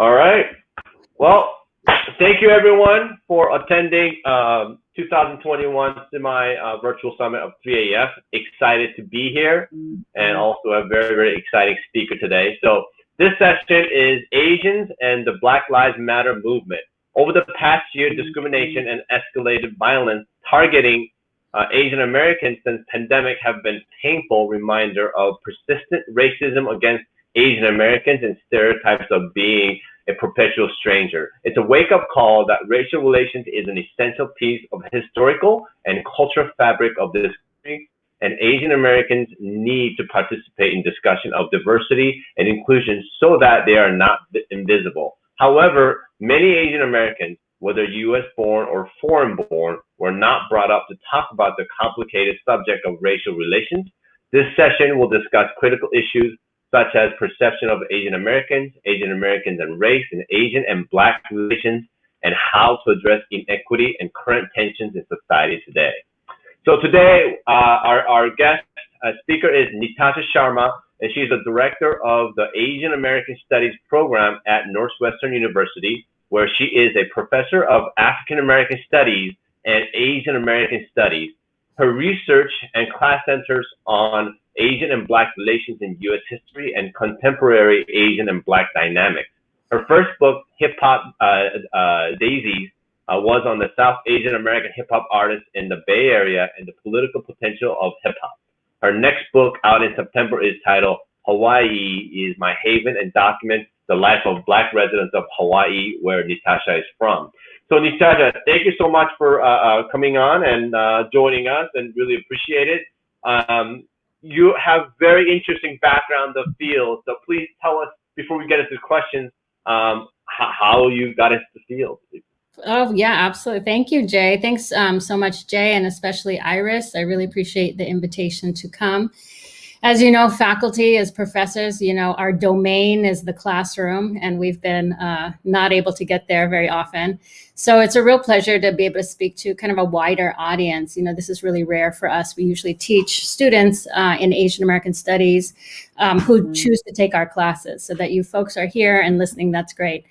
All right. Well, thank you everyone for attending 2021 semi-virtual summit of 3AF. Excited to be here and also a very, very exciting speaker today. So this session is Asians and the Black Lives Matter movement. Over the past year, discrimination and escalated violence targeting Asian Americans since pandemic have been painful reminder of persistent racism against Asian Americans and stereotypes of being a perpetual stranger. It's a wake-up call that racial relations is an essential piece of historical and cultural fabric of this country, and Asian Americans need to participate in discussion of diversity and inclusion so that they are not invisible. However, many Asian Americans, whether US born or foreign born, were not brought up to talk about the complicated subject of racial relations. This session will discuss critical issues such as perception of Asian Americans and race, and Asian and Black relations, and how to address inequity and current tensions in society today. So today, our guest speaker is Nitasha Sharma, and she's the director of the Asian American Studies program at Northwestern University, where she is a professor of African American Studies and Asian American Studies. Her research and class centers on Asian and Black relations in U.S. history and contemporary Asian and Black dynamics. Her first book, Hip Hop Daisies, was on the South Asian American hip hop artists in the Bay Area and the political potential of hip hop. Her next book, out in September, is titled Hawaii is My Haven, and documents the life of Black residents of Hawaii, where Nitasha is from. So Nitasha, thank you so much for coming on and joining us, and really appreciate it. You have very interesting background of field, so please tell us, before we get into questions, how you got into the field. Oh, yeah, absolutely. Thank you, Jay. Thanks so much, Jay, and especially Iris. I really appreciate the invitation to come. As you know, faculty, as professors, our domain is the classroom, and we've been not able to get there very often. So it's a real pleasure to be able to speak to kind of a wider audience. This is really rare for us. We usually teach students in Asian American Studies who choose to take our classes. So that you folks are here and listening, that's great.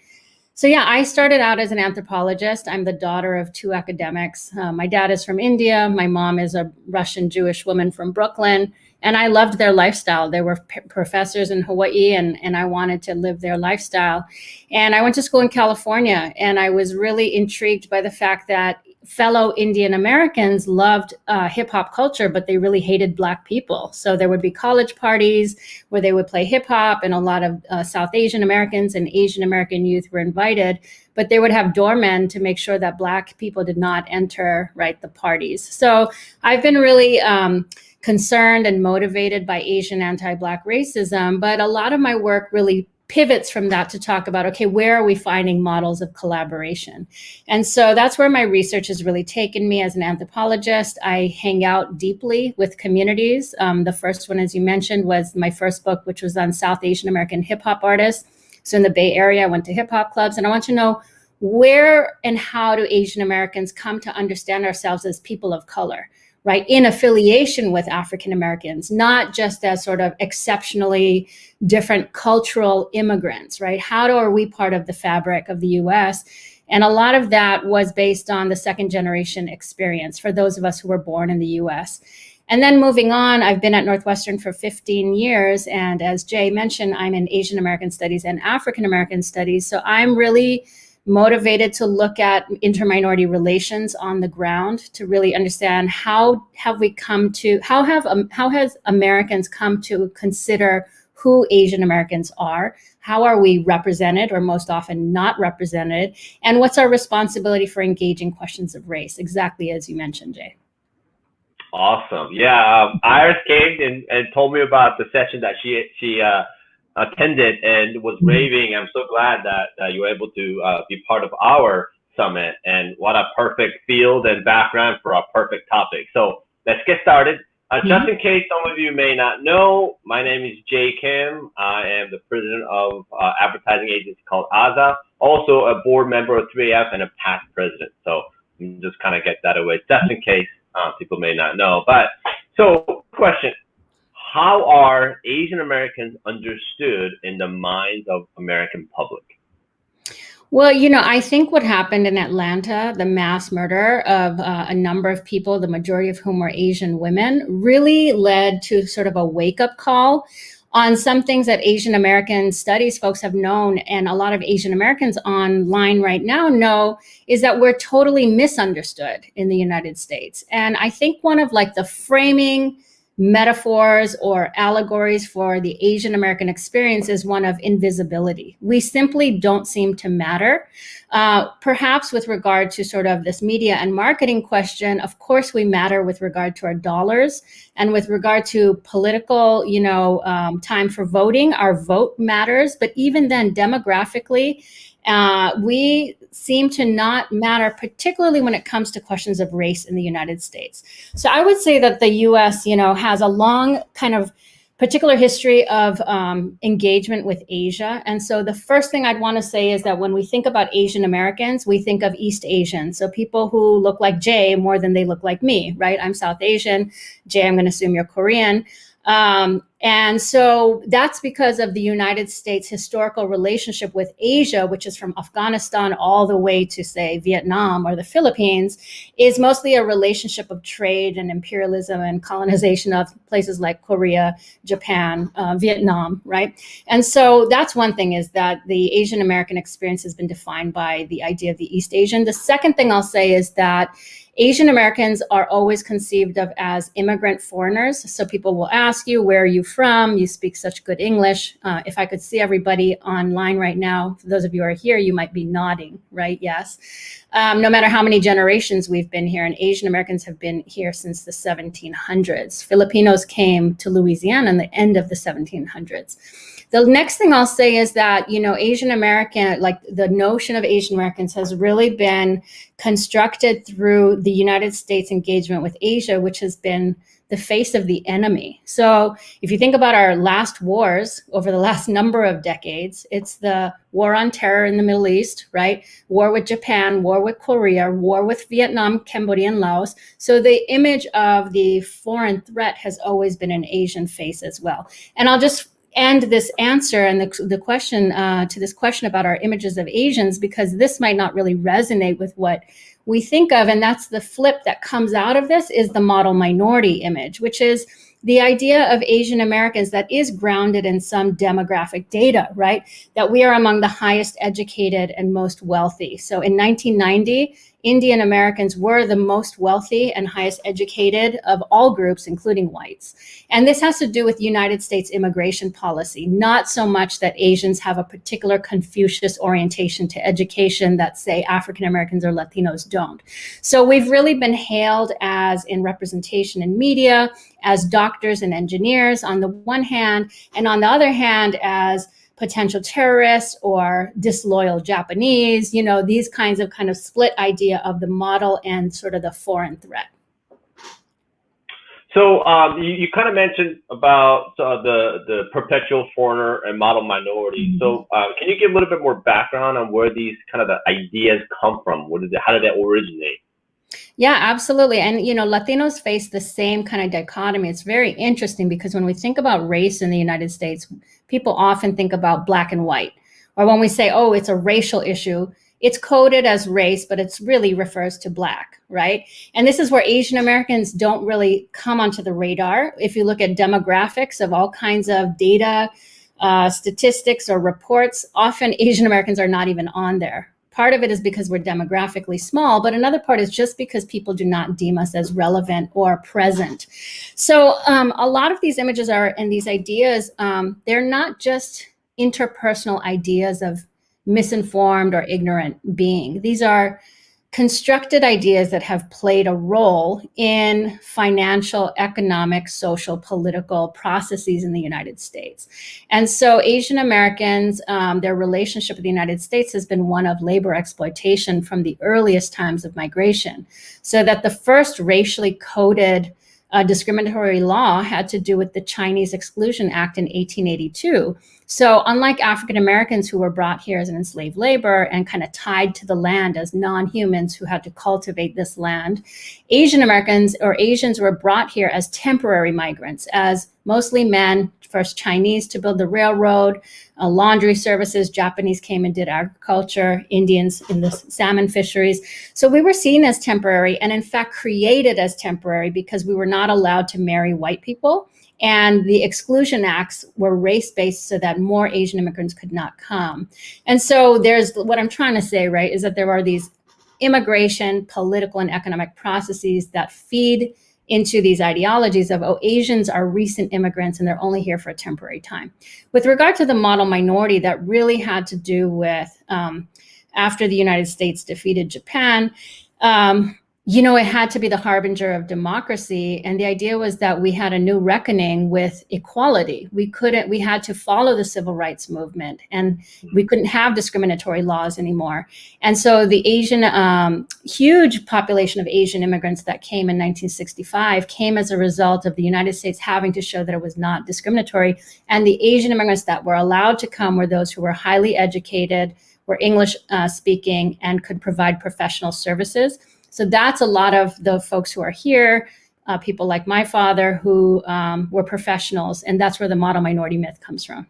So yeah, I started out as an anthropologist. I'm the daughter of two academics. My dad is from India. My mom is a Russian Jewish woman from Brooklyn. And I loved their lifestyle. They were professors in Hawaii, and I wanted to live their lifestyle. And I went to school in California, and I was really intrigued by the fact that fellow Indian Americans loved hip hop culture, but they really hated Black people. So there would be college parties where they would play hip hop, and a lot of South Asian Americans and Asian American youth were invited, but they would have doormen to make sure that Black people did not enter, the parties. So I've been really concerned and motivated by Asian anti-Black racism, but a lot of my work really pivots from that to talk about, okay, where are we finding models of collaboration? And so that's where my research has really taken me as an anthropologist. I hang out deeply with communities. The first one, as you mentioned, was my first book, which was on South Asian American hip hop artists. So in the Bay Area, I went to hip hop clubs, and I want to know, where and how do Asian Americans come to understand ourselves as people of color? In affiliation with African Americans, not just as sort of exceptionally different cultural immigrants, How are we part of the fabric of the US? And a lot of that was based on the second generation experience for those of us who were born in the US. And then moving on, I've been at Northwestern for 15 years. And as Jay mentioned, I'm in Asian American Studies and African American Studies. So I'm really motivated to look at interminority relations on the ground to really understand how has Americans come to consider who Asian Americans are, how are we represented or most often not represented, and what's our responsibility for engaging questions of race, exactly as you mentioned, Jay. Awesome. Yeah, Iris came and told me about the session that she attended and was raving. I'm so glad that you were able to be part of our summit, and what a perfect field and background for a perfect topic. So let's get started. Just in case some of you may not know, my name is Jay Kim. I am the president of advertising agency called AZA, also a board member of 3AF and a past president. So just kind of get that away, just in case people may not know. But so question, how are Asian Americans understood in the minds of American public? Well, you know, I think what happened in Atlanta, the mass murder of a number of people, the majority of whom were Asian women, really led to sort of a wake-up call on some things that Asian American studies folks have known, and a lot of Asian Americans online right now know, is that we're totally misunderstood in the United States. And I think one of like the framing metaphors or allegories for the Asian American experience is one of invisibility. We simply don't seem to matter. Perhaps with regard to sort of this media and marketing question, of course we matter with regard to our dollars, and with regard to political, time for voting, our vote matters. But even then, demographically, we seem to not matter, particularly when it comes to questions of race in the United States. So I would say that the U.S., has a long kind of particular history of engagement with Asia. And so the first thing I'd want to say is that when we think about Asian Americans, we think of East Asians. So people who look like Jay more than they look like me, right? I'm South Asian. Jay, I'm going to assume you're Korean. And so that's because of the United States' historical relationship with Asia, which is from Afghanistan all the way to, say, Vietnam or the Philippines, is mostly a relationship of trade and imperialism and colonization of places like Korea, Japan, Vietnam, right? And so that's one thing, is that the Asian American experience has been defined by the idea of the East Asian. The second thing I'll say is that Asian Americans are always conceived of as immigrant foreigners. So people will ask you, where are you from? You speak such good English. If I could see everybody online right now, for those of you who are here, you might be nodding, right? Yes. No matter how many generations we've been here, and Asian Americans have been here since the 1700s. Filipinos came to Louisiana in the end of the 1700s. The next thing I'll say is that, Asian American, like the notion of Asian Americans has really been constructed through the United States engagement with Asia, which has been the face of the enemy. So if you think about our last wars over the last number of decades, it's the war on terror in the Middle East, right? War with Japan, war with Korea, war with Vietnam, Cambodia, and Laos. So the image of the foreign threat has always been an Asian face as well. And I'll just end this answer and the question to this question about our images of Asians, because this might not really resonate with what we think of. And that's the flip that comes out of this, is the model minority image, which is the idea of Asian Americans that is grounded in some demographic data, right? That we are among the highest educated and most wealthy. So in 1990, Indian Americans were the most wealthy and highest educated of all groups, including whites. And this has to do with United States immigration policy, not so much that Asians have a particular Confucius orientation to education that, say, African Americans or Latinos don't. So we've really been hailed as, in representation in media, as doctors and engineers on the one hand, and on the other hand, as potential terrorists or disloyal Japanese, these kinds of kind of split idea of the model and sort of the foreign threat. So you kind of mentioned about the perpetual foreigner and model minority. Mm-hmm. So can you give a little bit more background on where these kind of the ideas come from? How did that originate? Yeah, absolutely. And, Latinos face the same kind of dichotomy. It's very interesting because when we think about race in the United States, people often think about black and white. Or when we say, oh, it's a racial issue, it's coded as race, but it really refers to black, right? And this is where Asian Americans don't really come onto the radar. If you look at demographics of all kinds of data, statistics or reports, often Asian Americans are not even on there. Part of it is because we're demographically small, but another part is just because people do not deem us as relevant or present. So a lot of these images and these ideas, they're not just interpersonal ideas of misinformed or ignorant being. These are constructed ideas that have played a role in financial, economic, social, political processes in the United States. And so Asian Americans, their relationship with the United States has been one of labor exploitation from the earliest times of migration. So that the first racially coded discriminatory law had to do with the Chinese Exclusion Act in 1882. So unlike African Americans who were brought here as an enslaved labor and kind of tied to the land as non-humans who had to cultivate this land, Asian Americans or Asians were brought here as temporary migrants, as mostly men, first Chinese to build the railroad, laundry services, Japanese came and did agriculture, Indians in the salmon fisheries. So we were seen as temporary and in fact created as temporary because we were not allowed to marry white people. And the exclusion acts were race-based so that more Asian immigrants could not come. And so there's what I'm trying to say, right, is that there are these immigration, political, and economic processes that feed into these ideologies of, oh, Asians are recent immigrants and they're only here for a temporary time. With regard to the model minority, that really had to do with after the United States defeated Japan, it had to be the harbinger of democracy. And the idea was that we had a new reckoning with equality. We had to follow the civil rights movement and we couldn't have discriminatory laws anymore. And so the huge population of Asian immigrants that came in 1965 came as a result of the United States having to show that it was not discriminatory. And the Asian immigrants that were allowed to come were those who were highly educated, were English speaking, and could provide professional services. So that's a lot of the folks who are here, people like my father who were professionals, and that's where the model minority myth comes from.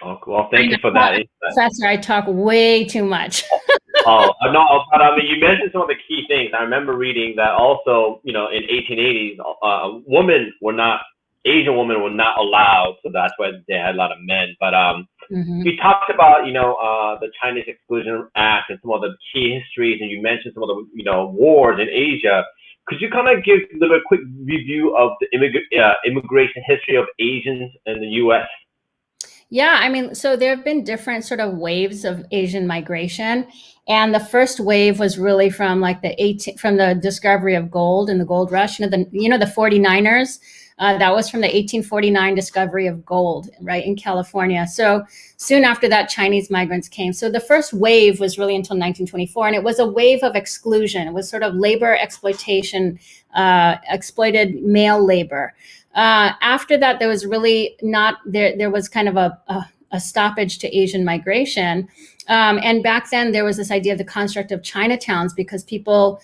Oh, well, thank you for that. Professor, I talk way too much. No, but I mean, you mentioned some of the key things. I remember reading that also, in 1880s, Asian women were not allowed, so that's why they had a lot of men. But you talked about, the Chinese Exclusion Act and some of the key histories, and you mentioned some of the, wars in Asia. Could you kind of give a little quick review of the immigration history of Asians in the U.S.? Yeah, I mean, so there have been different sort of waves of Asian migration. And the first wave was really from from the discovery of gold and the gold rush, the 49ers. That was from the 1849 discovery of gold, right, in California. So soon after that, Chinese migrants came. So the first wave was really until 1924, and it was a wave of exclusion. It was sort of labor exploitation, exploited male labor. After that, there was really not, there was kind of a stoppage to Asian migration. And back then, there was this idea of the construct of Chinatowns because people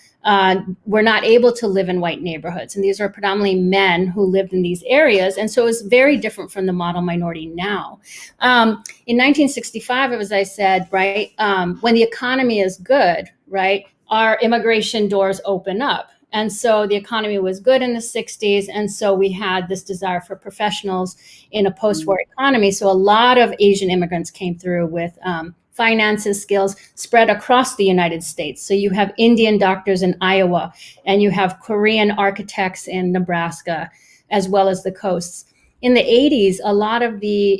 were not able to live in white neighborhoods. And these were predominantly men who lived in these areas. And so it was very different from the model minority now. In 1965, as I said, right, when the economy is good, right, our immigration doors open up. And so the economy was good in the 60s. And so we had this desire for professionals in a post-war economy. So a lot of Asian immigrants came through with finances, skills spread across the United States. So you have Indian doctors in Iowa, and you have Korean architects in Nebraska, as well as the coasts. In the 80s,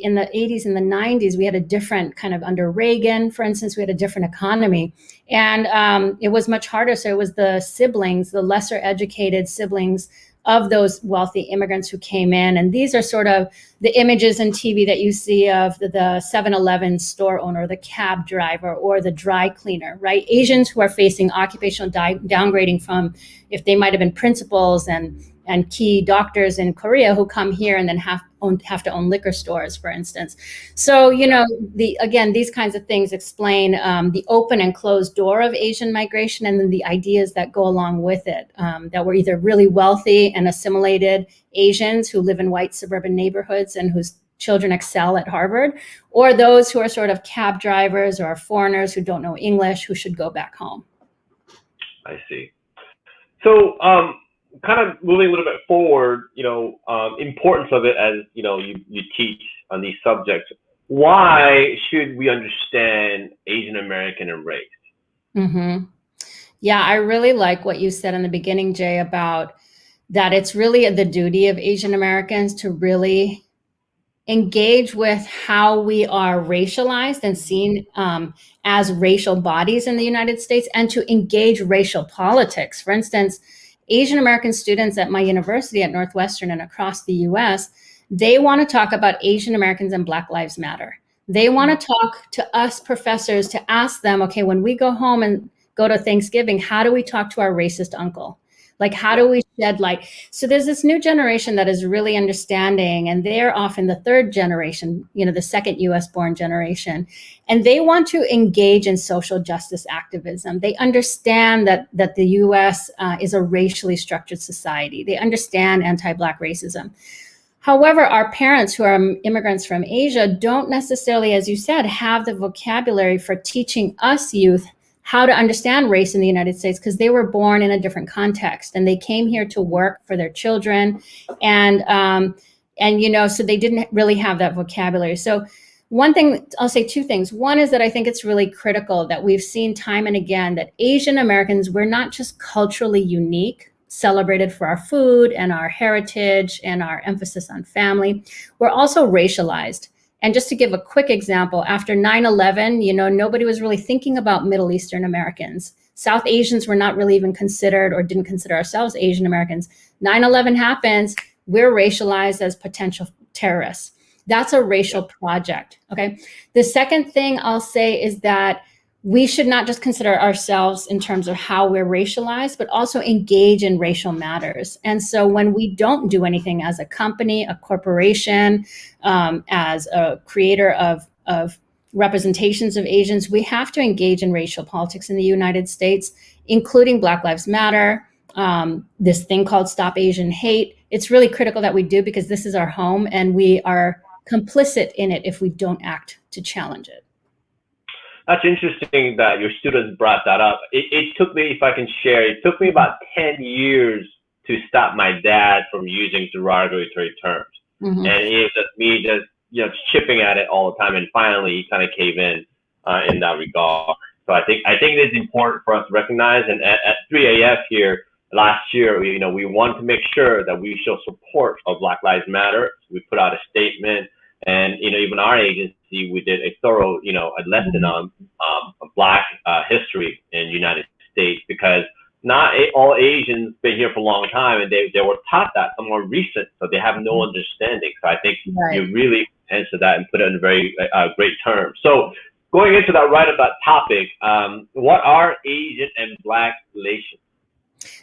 in the 80s and the 90s, we had a different kind of, under Reagan, for instance, we had a different economy. And it was much harder. So it was the siblings, the lesser educated siblings of those wealthy immigrants who came in. And these are sort of the images in TV that you see of the 7-Eleven store owner, the cab driver, or the dry cleaner, right? Asians who are facing occupational downgrading from, if they might have been principals and key doctors in Korea who come here and then have to own liquor stores, for instance. So, again, these kinds of things explain the open and closed door of Asian migration, and then the ideas that go along with it, that we're either really wealthy and assimilated Asians who live in white suburban neighborhoods and whose children excel at Harvard, or those who are sort of cab drivers or are foreigners who don't know English, who should go back home. I see. So, kind of moving a little bit forward, importance of it as, you teach on these subjects. Why should we understand Asian American and race? Mm-hmm. Yeah, I really like what you said in the beginning, Jay, about that it's really the duty of Asian Americans to really engage with how we are racialized and seen as racial bodies in the United States, and to engage racial politics. For instance, Asian American students at my university at Northwestern and across the US, they want to talk about Asian Americans and Black Lives Matter. They want to talk to us professors to ask them, okay, when we go home and go to Thanksgiving, how do we talk to our racist uncle? Like, how do we shed light? So there's this new generation that is really understanding, and they're often the third generation, the second US born generation. And they want to engage in social justice activism. They understand that the US is a racially structured society. They understand anti-Black racism. However, our parents who are immigrants from Asia don't necessarily, as you said, have the vocabulary for teaching us youth how to understand race in the United States, because they were born in a different context and they came here to work for their children. And so they didn't really have that vocabulary. So one thing, I'll say two things. One is that I think it's really critical that we've seen time and again that Asian Americans, we're not just culturally unique, celebrated for our food and our heritage and our emphasis on family. We're also racialized. And just to give a quick example, after 9/11, nobody was really thinking about Middle Eastern Americans. South Asians were not really even considered, or didn't consider ourselves Asian Americans. 9/11 happens, we're racialized as potential terrorists. That's a racial project, okay? The second thing I'll say is that we should not just consider ourselves in terms of how we're racialized, but also engage in racial matters. And so when we don't do anything as a company, a corporation, as a creator of representations of Asians, we have to engage in racial politics in the United States, including Black Lives Matter, this thing called Stop Asian Hate. It's really critical that we do, because this is our home and we are complicit in it if we don't act to challenge it. That's interesting that your students brought that up. It took me, if I can share, it took me about 10 years to stop my dad from using derogatory terms. Mm-hmm. And it was just me chipping at it all the time. And finally, he kind of caved in that regard. So I think it's important for us to recognize. And at 3AF here last year, we want to make sure that we show support of Black Lives Matter. We put out a statement. And, even our agency, we did a thorough, a lesson on Black history in the United States, because not all Asians been here for a long time, and they were taught that somewhat recent, so they have no understanding. So I think you really answered that and put it in very great terms. So going into that topic, what are Asian and Black relations?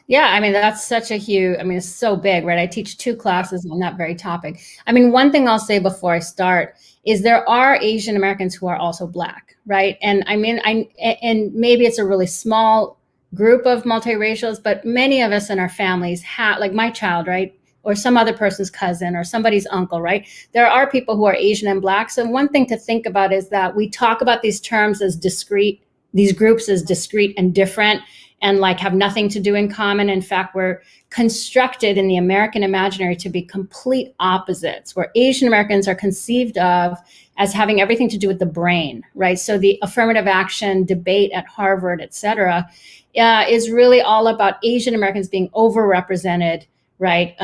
Yeah, that's such a huge, it's so big, right? I teach 2 classes on that very topic. One thing I'll say before I start is there are Asian Americans who are also Black, right? And and maybe it's a really small group of multiracials, but many of us in our families have, like my child, right? Or some other person's cousin or somebody's uncle, right? There are people who are Asian and Black. So one thing to think about is that we talk about these terms as discrete, these groups as discrete and different, and have nothing to do in common. In fact, we're constructed in the American imaginary to be complete opposites, where Asian Americans are conceived of as having everything to do with the brain, right? So the affirmative action debate at Harvard, et cetera, is really all about Asian Americans being overrepresented, right?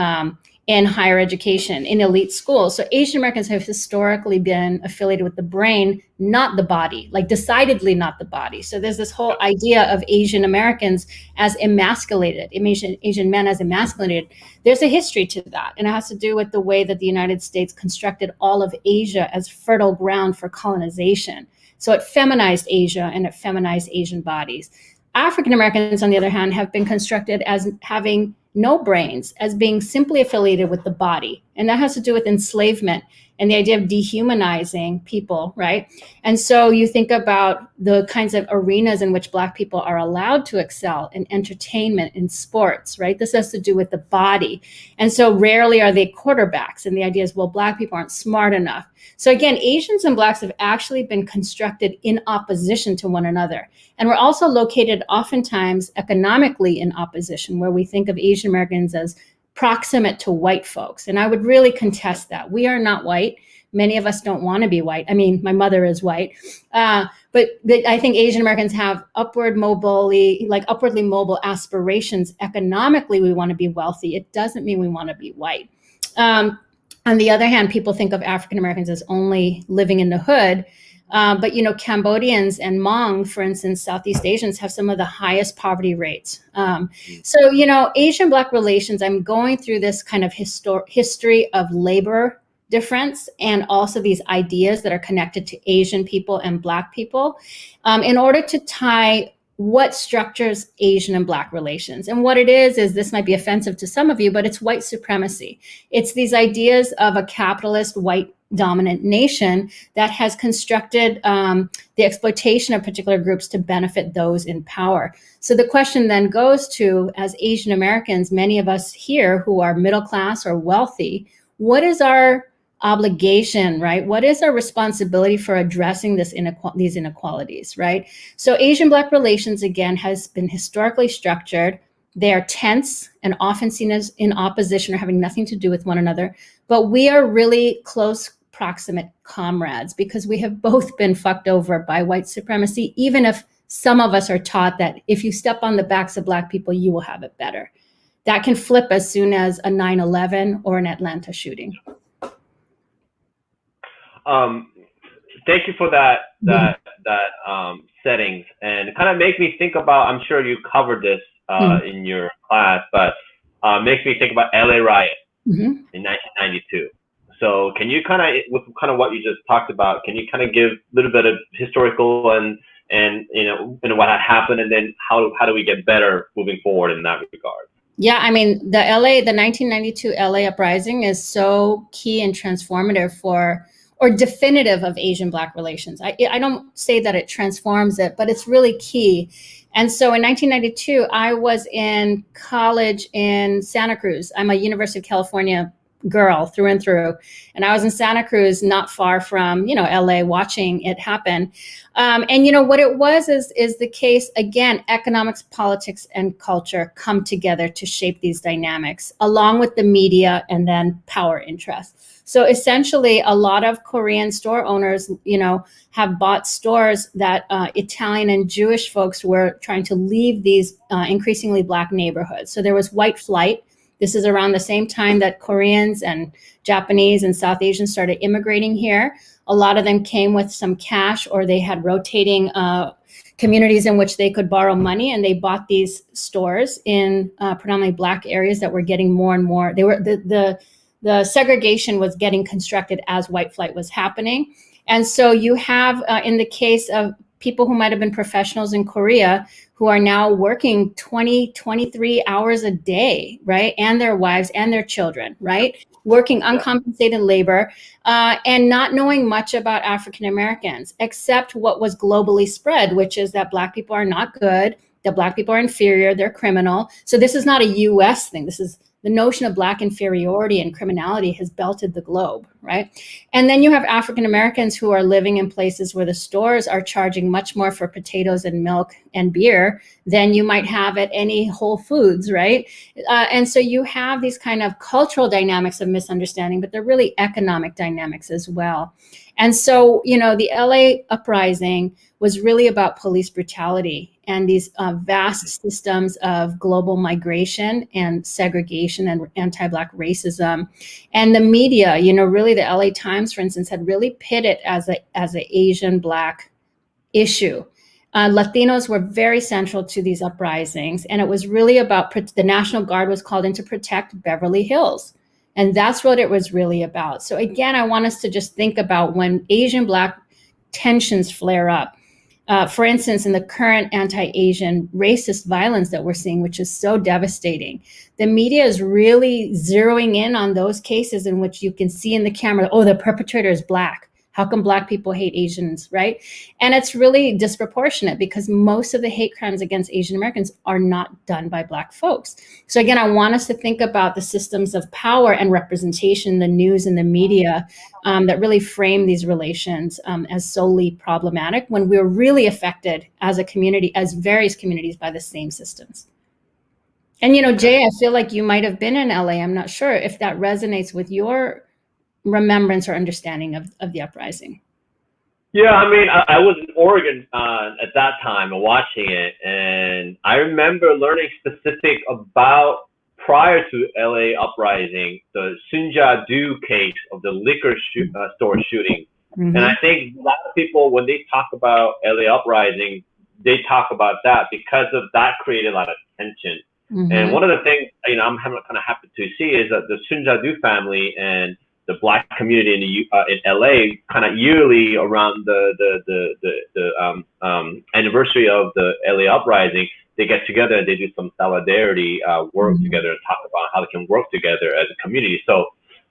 In higher education, in elite schools. So Asian Americans have historically been affiliated with the brain, not the body, decidedly not the body. So there's this whole idea of Asian Americans as emasculated, Asian men as emasculated. There's a history to that. And it has to do with the way that the United States constructed all of Asia as fertile ground for colonization. So it feminized Asia and it feminized Asian bodies. African Americans, on the other hand, have been constructed as having no brains, as being simply affiliated with the body. And that has to do with enslavement and the idea of dehumanizing people, right? And so you think about the kinds of arenas in which Black people are allowed to excel in entertainment, in sports, right? This has to do with the body. And so rarely are they quarterbacks. And the idea is, well, Black people aren't smart enough. So again, Asians and Blacks have actually been constructed in opposition to one another. And we're also located oftentimes economically in opposition, where we think of Asian Americans as proximate to white folks. And I would really contest that. We are not white. Many of us don't want to be white. My mother is white. But I think Asian Americans have upwardly mobile aspirations. Economically, we want to be wealthy. It doesn't mean we want to be white. On the other hand, people think of African Americans as only living in the hood. But Cambodians and Hmong, for instance, Southeast Asians have some of the highest poverty rates. So Asian Black relations, I'm going through this kind of history of labor difference and also these ideas that are connected to Asian people and Black people in order to tie what structures Asian and Black relations. And what it is this might be offensive to some of you, but it's white supremacy. It's these ideas of a capitalist white dominant nation that has constructed the exploitation of particular groups to benefit those in power. So the question then goes to, as Asian Americans, many of us here who are middle class or wealthy, what is our obligation, right? What is our responsibility for addressing these inequalities, right? So Asian-Black relations, again, has been historically structured. They are tense and often seen as in opposition or having nothing to do with one another. But we are really close, proximate comrades because we have both been fucked over by white supremacy, even if some of us are taught that if you step on the backs of Black people, you will have it better. That can flip as soon as a 9/11 or an Atlanta shooting. Thank you for that settings, and it kind of makes me think about. I'm sure you covered this in your class, but makes me think about LA riot in 1992. So, can you with what you just talked about, can you kind of give a little bit of historical and what had happened, and then how do we get better moving forward in that regard? Yeah, I mean, the 1992 LA Uprising is so key and transformative or definitive of Asian-Black relations. I don't say that it transforms it, but it's really key. And so in 1992, I was in college in Santa Cruz. I'm a University of California girl through and through. And I was in Santa Cruz, not far from, LA, watching it happen. And what it was is the case, again, economics, politics, and culture come together to shape these dynamics, along with the media and then power interests. So essentially, a lot of Korean store owners, have bought stores that Italian and Jewish folks were trying to leave these increasingly Black neighborhoods. So there was white flight. This is around the same time that Koreans and Japanese and South Asians started immigrating here. A lot of them came with some cash, or they had rotating communities in which they could borrow money, and they bought these stores in predominantly Black areas that were getting more and more. They were the segregation was getting constructed as white flight was happening. And so you have, in the case of people who might have been professionals in Korea who are now working 20, 23 hours a day, right? And their wives and their children, right? Working uncompensated labor and not knowing much about African Americans, except what was globally spread, which is that Black people are not good, that Black people are inferior, they're criminal. So this is not a US thing. This is the notion of Black inferiority and criminality has belted the globe, right? And then you have African Americans who are living in places where the stores are charging much more for potatoes and milk and beer than you might have at any Whole Foods, right? And so you have these kind of cultural dynamics of misunderstanding, but they're really economic dynamics as well. And so, the LA Uprising was really about police brutality and these vast systems of global migration and segregation and anti-Black racism. And the media, really the LA Times, for instance, had really pitted as an Asian-Black issue. Latinos were very central to these uprisings. And it was really about, the National Guard was called in to protect Beverly Hills. And that's what it was really about. So again, I want us to just think about when Asian-Black tensions flare up. For instance, in the current anti-Asian racist violence that we're seeing, which is so devastating, the media is really zeroing in on those cases in which you can see in the camera, oh, the perpetrator is Black. How come Black people hate Asians, right? And it's really disproportionate because most of the hate crimes against Asian Americans are not done by Black folks. So again, I want us to think about the systems of power and representation, the news and the media that really frame these relations as solely problematic when we're really affected as a community, as various communities, by the same systems. And, Jay, I feel like you might have been in LA. I'm not sure if that resonates with your remembrance or understanding of the uprising. Yeah, I mean, I was in Oregon at that time and watching it, and I remember learning specific about, prior to LA Uprising, the Sunja-do case of the liquor store shooting. Mm-hmm. And I think a lot of people, when they talk about LA Uprising, they talk about that because of that created a lot of tension. Mm-hmm. And one of the things, I'm kind of happy to see is that the Sunja-do family and the Black community in LA kind of yearly around the anniversary of the LA Uprising. They get together and they do some solidarity work together and talk about how they can work together as a community. So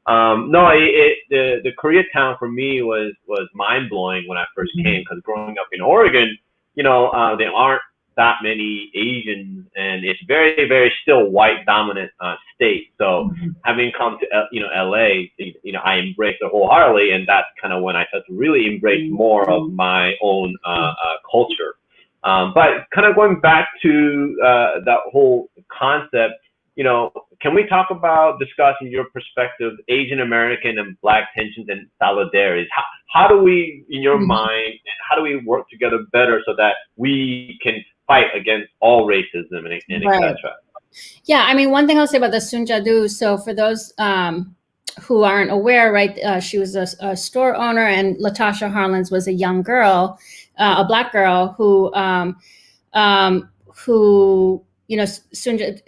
the Koreatown for me was mind blowing when I first came, because growing up in Oregon, there aren't that many Asians, and it's very, very still white dominant state. So having come to LA, I embraced it wholeheartedly, and that's kind of when I started to really embrace more of my own culture. But kind of going back to that whole concept, can we talk about discussing your perspective, Asian American and Black tensions and solidarities? How do we, in your mind, how do we work together better so that we can fight against all racism and etc.? Yeah, I mean, one thing I'll say about the Sunjadu, so for those who aren't aware, right, she was a store owner, and Latasha Harlins was a young girl, a Black girl who Sunjadu,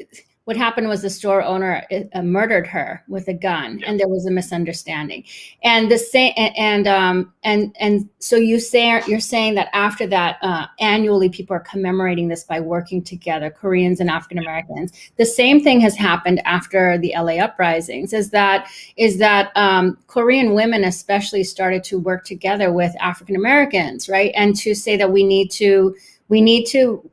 what happened was the store owner murdered her with a gun, and there was a misunderstanding. And the same, and so you're saying that after that, annually people are commemorating this by working together, Koreans and African Americans. The same thing has happened after the LA uprisings. Is that Korean women especially started to work together with African Americans, right, and to say that we need to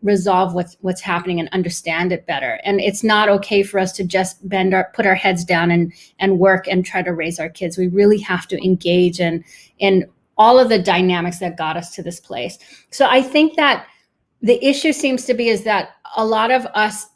resolve what's happening and understand it better. And it's not okay for us to just put our heads down and work and try to raise our kids. We really have to engage in all of the dynamics that got us to this place. So I think that the issue seems to be is that a lot of us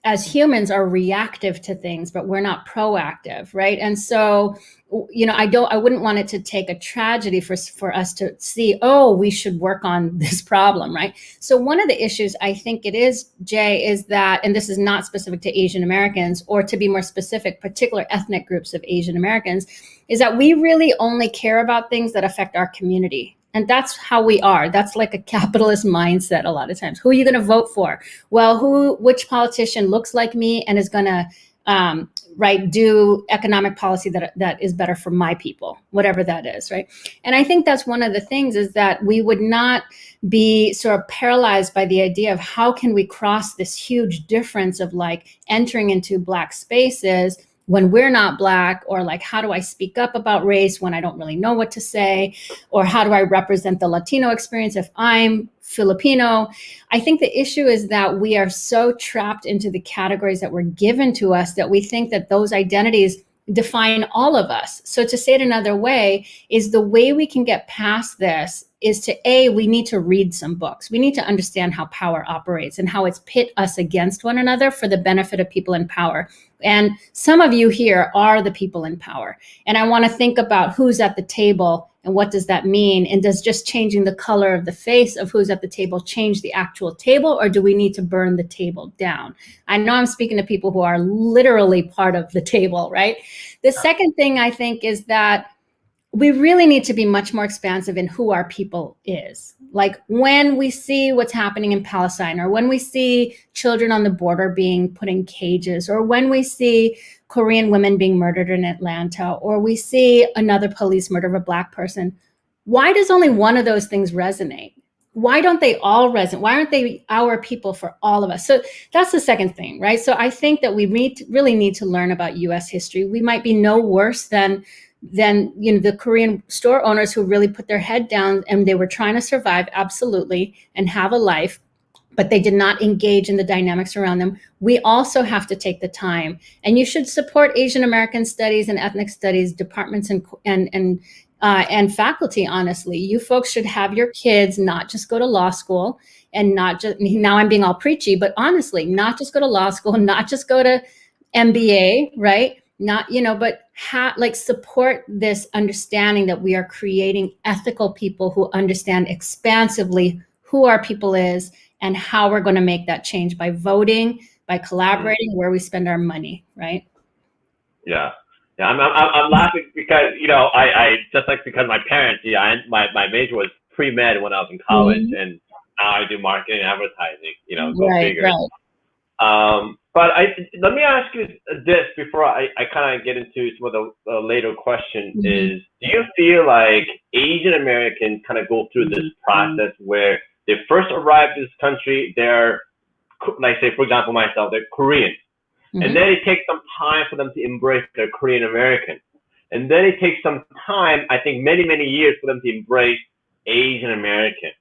as humans are reactive to things, but we're not proactive, right? And so, I wouldn't want it to take a tragedy for us to see, oh, we should work on this problem, right? So one of the issues I think it is, Jay, is that, and this is not specific to Asian Americans, or to be more specific, particular ethnic groups of Asian Americans, is that we really only care about things that affect our community. And that's how we are. That's like a capitalist mindset a lot of times. Who are you going to vote for? Well, which politician looks like me and is going to do economic policy that is better for my people, whatever that is, right? And I think that's one of the things, is that we would not be sort of paralyzed by the idea of how can we cross this huge difference of like entering into Black spaces when we're not Black, or like, how do I speak up about race when I don't really know what to say? Or how do I represent the Latino experience if I'm Filipino? I think the issue is that we are so trapped into the categories that were given to us that we think that those identities define all of us. So to say it another way, is the way we can get past this is to, we need to read some books. We need to understand how power operates and how it's pit us against one another for the benefit of people in power. And some of you here are the people in power. And I want to think about who's at the table and what does that mean? And does just changing the color of the face of who's at the table change the actual table, or do we need to burn the table down? I know I'm speaking to people who are literally part of the table, right? The second thing I think is that we really need to be much more expansive in who our people is. Like when we see what's happening in Palestine, or when we see children on the border being put in cages, or when we see Korean women being murdered in Atlanta, or we see another police murder of a Black person, why does only one of those things resonate? Why don't they all resonate? Why aren't they our people for all of us? So that's the second thing, right? So I think that we really need to learn about US history. We might be no worse than the Korean store owners who really put their head down and they were trying to survive, absolutely, and have a life, but they did not engage in the dynamics around them. We also have to take the time, and you should support Asian American studies and ethnic studies departments and faculty. Honestly, you folks should have your kids not just go to law school, and not just, now I'm being all preachy, but honestly, not just go to law school, not just go to MBA, right? Not, but support this understanding that we are creating ethical people who understand expansively who our people is and how we're going to make that change by voting, by collaborating, where we spend our money, right? Yeah. I'm laughing because, I just because my parents, my major was pre-med when I was in college, and now I do marketing and advertising, go figure. Right. But let me ask you this before I kind of get into some of the later question is, do you feel like Asian Americans kind of go through this process where they first arrive to this country, they're, like say, for example, myself, they're Korean. And then it takes some time for them to embrace their Korean American. And then it takes some time, I think many, many years for them to embrace Asian American.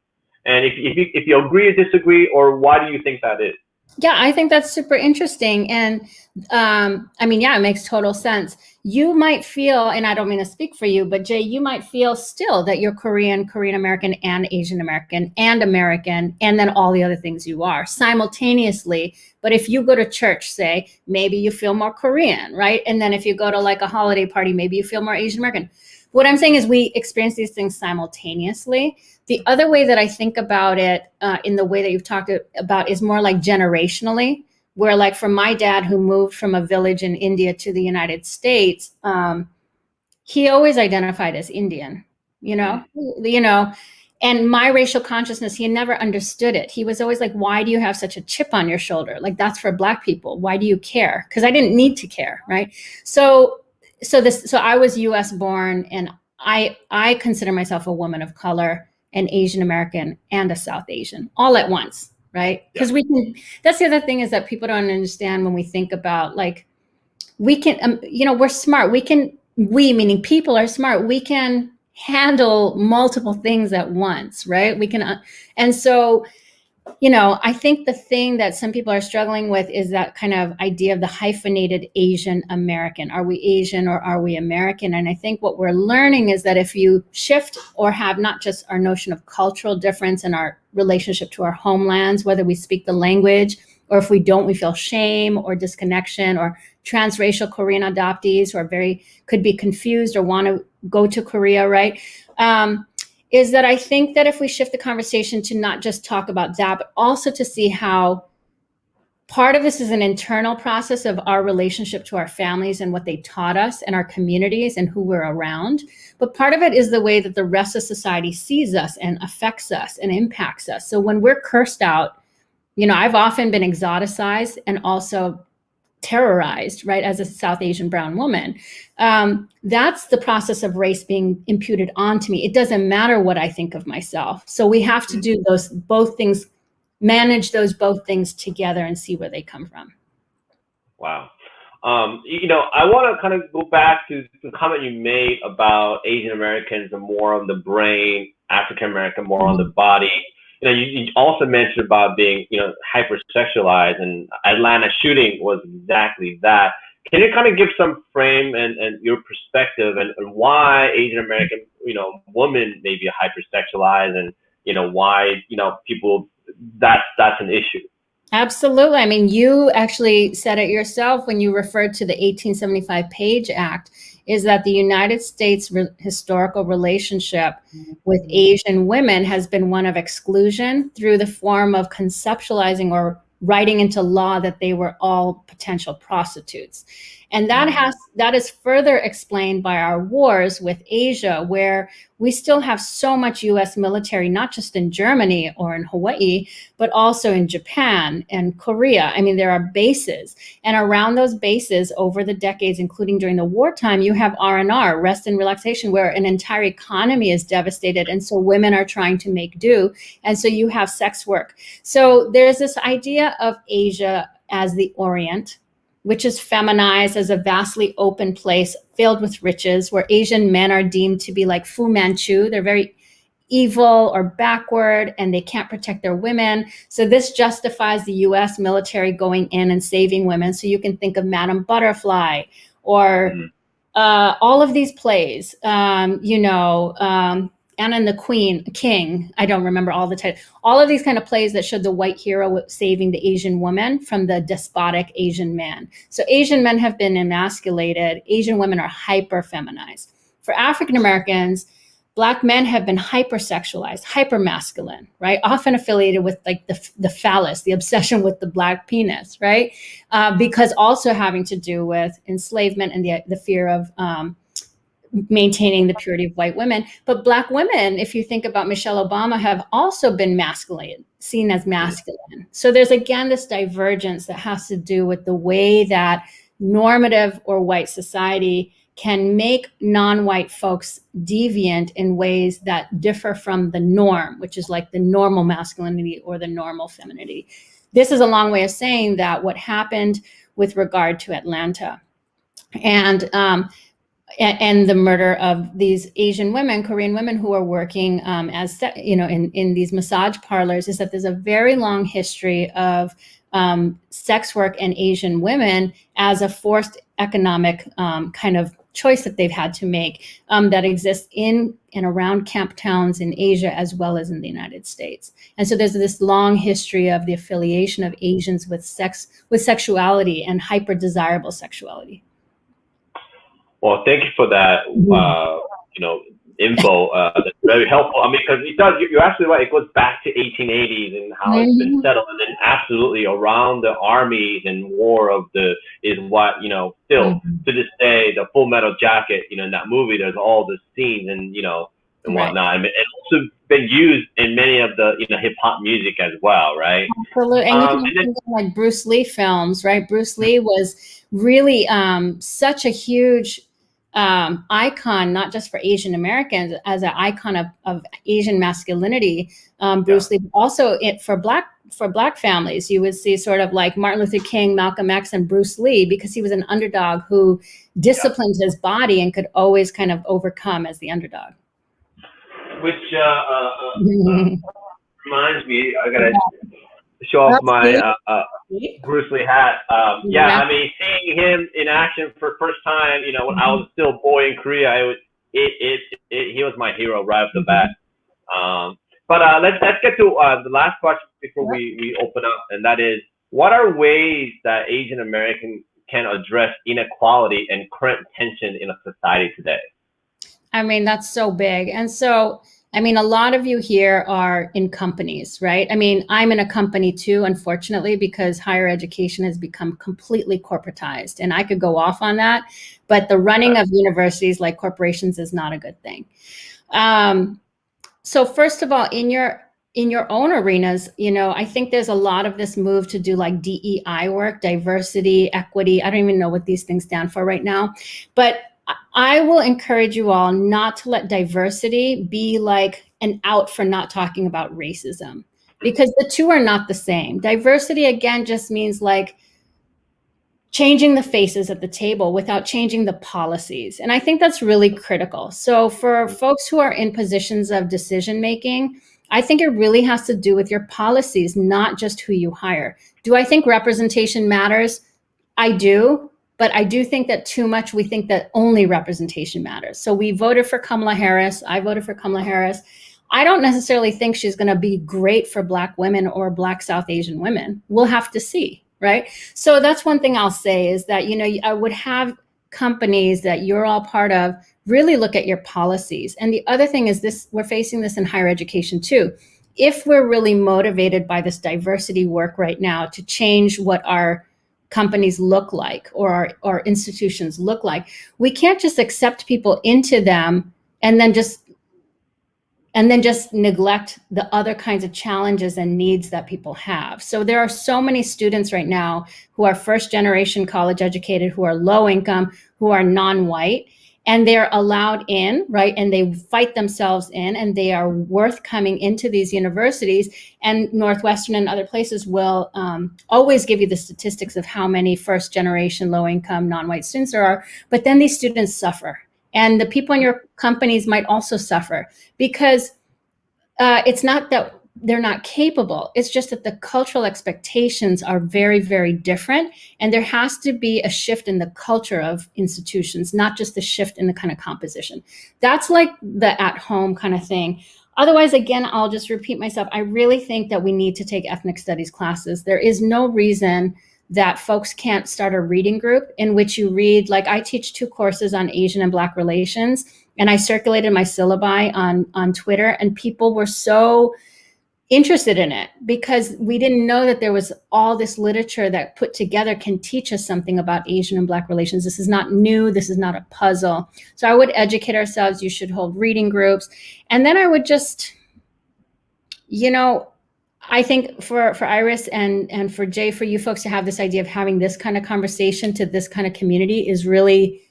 And if you agree or disagree, or why do you think that is? Yeah, I think that's super interesting. And I mean, yeah, it makes total sense. You might feel, and I don't mean to speak for you, but Jay, you might feel still that you're Korean, Korean American, and Asian American, and American, and then all the other things you are simultaneously. But if you go to church, say, maybe you feel more Korean, right? And then if you go to like a holiday party, maybe you feel more Asian American. What I'm saying is we experience these things simultaneously. The other way that I think about it in the way that you've talked about is more like generationally, where like for my dad who moved from a village in India to the United States, he always identified as Indian, you know, and my racial consciousness, he never understood it. He was always like, why do you have such a chip on your shoulder? Like that's for Black people. Why do you care? Because I didn't need to care, right? So I was US born, and I consider myself a woman of color, an Asian American, and a South Asian all at once, right? Because that's the other thing is that people don't understand when we think about like, we can, we're smart. We meaning people are smart. We can handle multiple things at once, right? We can, and so, I think the thing that some people are struggling with is that kind of idea of the hyphenated Asian American. Are we Asian or are we American? And I think what we're learning is that if you shift or have not just our notion of cultural difference and our relationship to our homelands, whether we speak the language or if we don't, we feel shame or disconnection, or transracial Korean adoptees who are could be confused or want to go to Korea, right? Is that I think that if we shift the conversation to not just talk about that, but also to see how part of this is an internal process of our relationship to our families and what they taught us and our communities and who we're around. But part of it is the way that the rest of society sees us and affects us and impacts us. So when we're cursed out, I've often been exoticized and also terrorized, right, as a South Asian brown woman. That's the process of race being imputed onto me. It doesn't matter what I think of myself. So we have to do both things, manage both things together and see where they come from. Wow. I want to kind of go back to the comment you made about Asian Americans are more on the brain, African American more on the body. You also mentioned about being, hypersexualized, and Atlanta shooting was exactly that. Can you kind of give some frame and your perspective and why Asian American, women may be hypersexualized, and, why, people, that's an issue? Absolutely. I mean, you actually said it yourself when you referred to the 1875 Page Act, is that the United States historical relationship with Asian women has been one of exclusion through the form of conceptualizing or writing into law that they were all potential prostitutes. And that is further explained by our wars with Asia, where we still have so much US military, not just in Germany or in Hawaii, but also in Japan and Korea. I mean, there are bases. And around those bases over the decades, including during the wartime, you have R&R, rest and relaxation, where an entire economy is devastated. And so women are trying to make do. And so you have sex work. So there's this idea of Asia as the Orient, which is feminized as a vastly open place filled with riches, where Asian men are deemed to be like Fu Manchu. They're very evil or backward, and they can't protect their women. So this justifies the US military going in and saving women. So you can think of Madame Butterfly or all of these plays, Anna and the King, I don't remember all the titles. All of these kind of plays that showed the white hero saving the Asian woman from the despotic Asian man. So Asian men have been emasculated. Asian women are hyper feminized. For African Americans, Black men have been hypersexualized, hypermasculine, right? Often affiliated with like the phallus, the obsession with the Black penis, right? Because also having to do with enslavement and the fear of maintaining the purity of white women. But Black women, if you think about Michelle Obama, have also been masculated. seen as masculine. So there's again this divergence that has to do with the way that normative or white society can make non-white folks deviant in ways that differ from the norm, which is like the normal masculinity or the normal femininity. This is a long way of saying that what happened with regard to Atlanta and the murder of these Asian women, Korean women who are working as, in these massage parlors, is that there's a very long history of sex work and Asian women as a forced economic kind of choice that they've had to make that exists in and around camp towns in Asia as well as in the United States. And so there's this long history of the affiliation of Asians with sexuality and hyper desirable sexuality. Well, thank you for that, info. That's very helpful. I mean, because it does, you're absolutely right. It goes back to 1880s and how it's been settled. And then absolutely around the armies and war is what, still to this day, the Full Metal Jacket, in that movie, there's all the scenes and, and whatnot. I mean, it's also been used in many of the, hip hop music as well, right? Absolutely. And you can think of like Bruce Lee films, right? Bruce Lee was really such a huge icon, not just for Asian Americans, as an icon of Asian masculinity. Bruce Lee, also for Black families, you would see sort of like Martin Luther King, Malcolm X, and Bruce Lee, because he was an underdog who disciplined his body and could always kind of overcome as the underdog. Which reminds me, I gotta show off my Bruce Lee hat. I mean, seeing him in action for the first time, when I was still a boy in Korea, he was my hero right off the bat. But let's get to the last question before we open up, and that is, what are ways that Asian Americans can address inequality and current tension in a society today? I mean, that's so big. And so, I mean, a lot of you here are in companies, right? I mean, I'm in a company too, unfortunately, because higher education has become completely corporatized. And I could go off on that, but the running of universities like corporations is not a good thing. So first of all, in your own arenas, I think there's a lot of this move to do like DEI work, diversity, equity. I don't even know what these things stand for right now, but I will encourage you all not to let diversity be like an out for not talking about racism, because the two are not the same. Diversity, again, just means like changing the faces at the table without changing the policies. And I think that's really critical. So for folks who are in positions of decision making, I think it really has to do with your policies, not just who you hire. Do I think representation matters? I do. But I do think that too much, we think that only representation matters. So we voted for Kamala Harris. I voted for Kamala Harris. I don't necessarily think she's going to be great for Black women or Black South Asian women. We'll have to see, right? So that's one thing I'll say is that, I would have companies that you're all part of really look at your policies. And the other thing is this, we're facing this in higher education too. If we're really motivated by this diversity work right now to change what our companies look like or our institutions look like, we can't just accept people into them and then just neglect the other kinds of challenges and needs that people have. So there are so many students right now who are first generation college educated, who are low income, who are non-white, and they're allowed in, right? And they fight themselves in, and they are worth coming into these universities. And Northwestern and other places will always give you the statistics of how many first generation low income non-white students there are. But then these students suffer. And the people in your companies might also suffer, because it's not that they're not capable. It's just that the cultural expectations are very, very different. And there has to be a shift in the culture of institutions, not just a shift in the kind of composition. That's like the at-home kind of thing. Otherwise, again, I'll just repeat myself. I really think that we need to take ethnic studies classes. There is no reason that folks can't start a reading group in which you read, like I teach 2 courses on Asian and Black relations, and I circulated my syllabi on Twitter, and people were so interested in it because we didn't know that there was all this literature that put together can teach us something about Asian and Black relations. This is not new. This is not a puzzle. So I would educate ourselves. You should hold reading groups. And then I would just, I think for Iris and for Jay, for you folks to have this idea of having this kind of conversation to this kind of community is really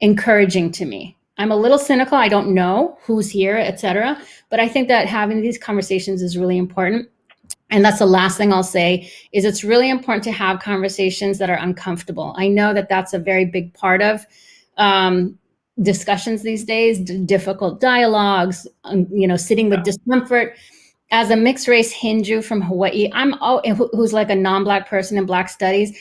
encouraging to me. I'm a little cynical. I don't know who's here, et cetera, but I think that having these conversations is really important. And that's the last thing I'll say is it's really important to have conversations that are uncomfortable. I know that that's a very big part of discussions these days, difficult dialogues, sitting with discomfort. As a mixed race Hindu from Hawaii, who's like a non-Black person in Black studies,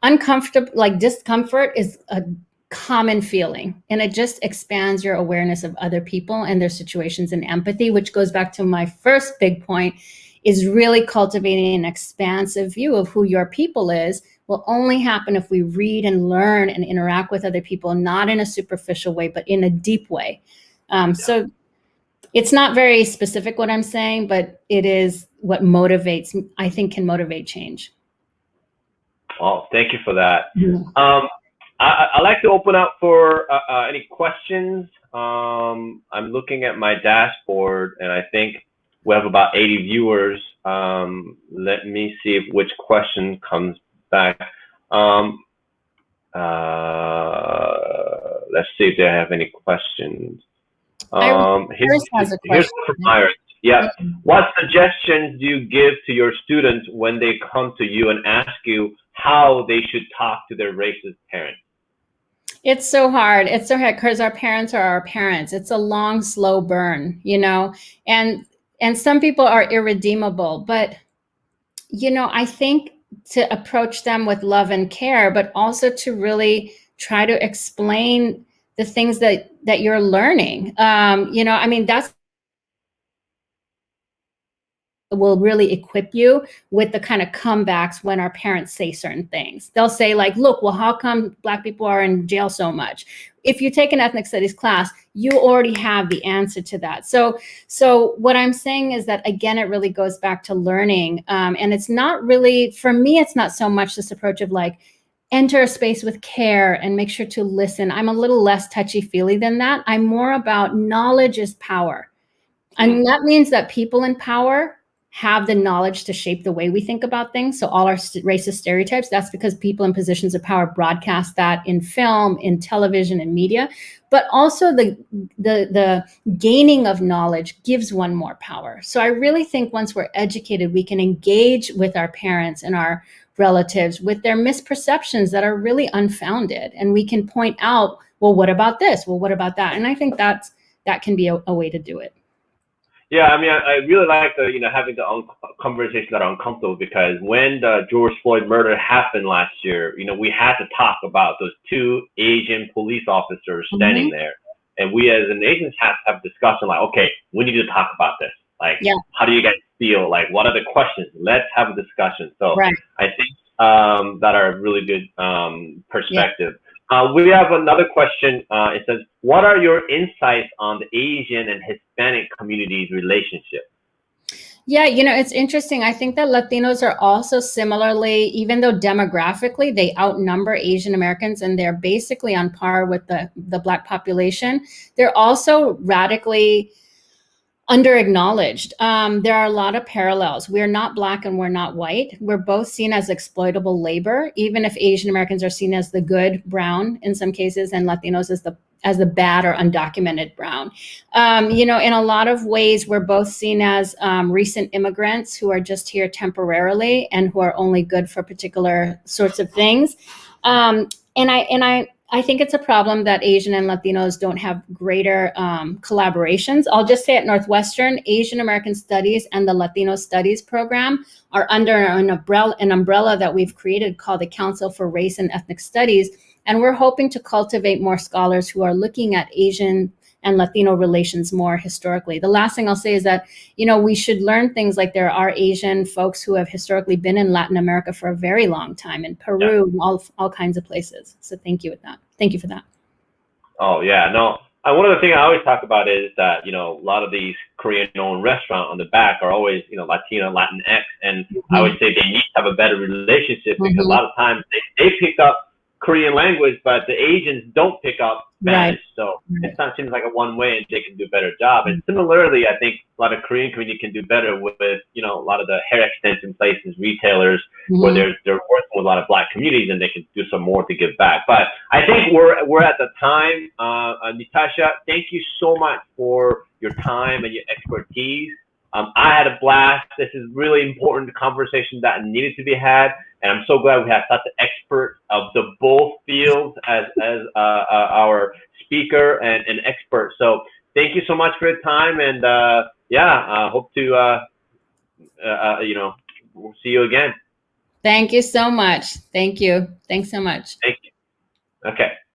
uncomfortable, like discomfort is a common feeling, and it just expands your awareness of other people and their situations and empathy, which goes back to my first big point, is really cultivating an expansive view of who your people is will only happen if we read and learn and interact with other people, not in a superficial way, but in a deep way. So it's not very specific what I'm saying, but it is what motivates, I think can motivate change. Well, thank you for that. I'd like to open up for any questions. I'm looking at my dashboard, and I think we have about 80 viewers. Let me see which question comes back. Let's see if they have any questions. Here's from Iris. Yeah. What suggestions do you give to your students when they come to you and ask you how they should talk to their racist parents? It's so hard. It's so hard because our parents are our parents. It's a long, slow burn, and some people are irredeemable, but, I think to approach them with love and care, but also to really try to explain the things that you're learning. That's will really equip you with the kind of comebacks when our parents say certain things. They'll say like, look, well, how come Black people are in jail so much? If you take an ethnic studies class, you already have the answer to that. So what I'm saying is that, again, it really goes back to learning. And it's not really, for me, it's not so much this approach of like, enter a space with care and make sure to listen. I'm a little less touchy-feely than that. I'm more about knowledge is power. And that means that people in power have the knowledge to shape the way we think about things. So all our racist stereotypes, that's because people in positions of power broadcast that in film, in television, and media. But also the gaining of knowledge gives one more power. So I really think once we're educated, we can engage with our parents and our relatives with their misperceptions that are really unfounded. And we can point out, well, what about this? Well, what about that? And I think that can be a way to do it. Yeah, I mean, I really like the, having the conversations that are uncomfortable, because when the George Floyd murder happened last year, we had to talk about those two Asian police officers standing there. And we as an Asians have to have a discussion like, okay, we need to talk about this. Like, how do you guys feel? Like, what are the questions? Let's have a discussion. So I think that are a really good perspective. We have another question. It says, what are your insights on the Asian and Hispanic communities' relationship? Yeah, it's interesting. I think that Latinos are also similarly, even though demographically they outnumber Asian Americans and they're basically on par with the Black population, they're also radically under-acknowledged. There are a lot of parallels. We're not Black and we're not white. We're both seen as exploitable labor, even if Asian Americans are seen as the good brown in some cases, and Latinos as the bad or undocumented brown. In a lot of ways, we're both seen as recent immigrants who are just here temporarily and who are only good for particular sorts of things. I think it's a problem that Asian and Latinos don't have greater collaborations. I'll just say at Northwestern, Asian American Studies and the Latino Studies program are under an umbrella that we've created called the Council for Race and Ethnic Studies. And we're hoping to cultivate more scholars who are looking at Asian and Latino relations more historically. The last thing I'll say is that, we should learn things like there are Asian folks who have historically been in Latin America for a very long time, in Peru, all kinds of places. So thank you for that. Oh, yeah. No, one of the things I always talk about is that, a lot of these Korean-owned restaurants on the back are always, Latino, Latinx. And I always say they need to have a better relationship because a lot of times they pick up Korean language, but the Asians don't pick up Spanish. Right. So it seems like a one way and they can do a better job. And similarly, I think a lot of Korean community can do better with you know, a lot of the hair extension places, retailers, where they're working with a lot of Black communities and they can do some more to give back. But I think we're at the time. Nitasha, thank you so much for your time and your expertise. I had a blast. This is really important conversation that needed to be had, and I'm so glad we have such an expert of the both fields as our speaker and expert. So thank you so much for your time, and hope to you know, we'll see you again. Thank you so much. Thank you. Thanks so much. Thank you. Okay.